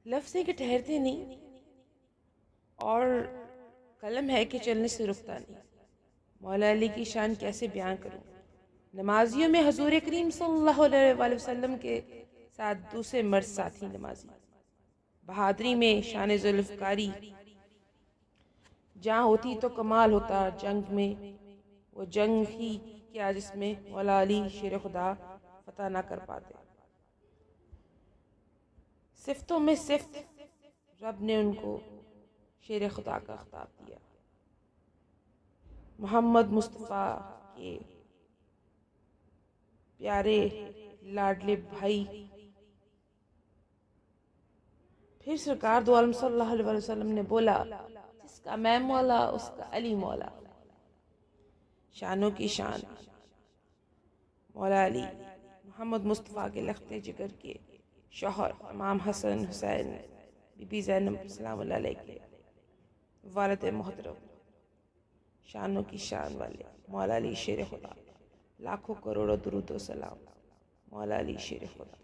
लफ्ज़ के ठहरते नहीं और कलम है कि चलने से रुकता नहीं। मौला अली की शान कैसे बयान करूं। नमाजियों में हजूर करीम सल्लल्लाहु अलैहि वसल्लम के साथ दूसरे मर्द साथी नमाजी। बहादुरी में शान जुल्फ़कारी, जहाँ होती तो कमाल होता। जंग में वो जंग ही क्या जिसमें मौला अली शेर खुदा फतह ना कर पाते। सिफ्तों में सिफ्त, रब ने उनको शेर खुदा का खिताब दिया। मोहम्मद मुस्तफ़ा के प्यारे लाडले भाई। फिर सरकार दो आलम सल्लल्लाहु अलैहि वसल्लम ने बोला, जिसका मैं मौला उसका अली मौला। शानों की शान मौला अली मोहम्मद मुस्तफ़ा के लखते जिगर के शौहर इमाम हसन हुसैन बीबी ज़ैनब सलामुल्लाह अलैह के वालिद मोहतरम। शानों की शान वाले मौला अली शेर खुदा। लाखों करोड़ों दुरूद व सलाम मौला अली शेर खुदा।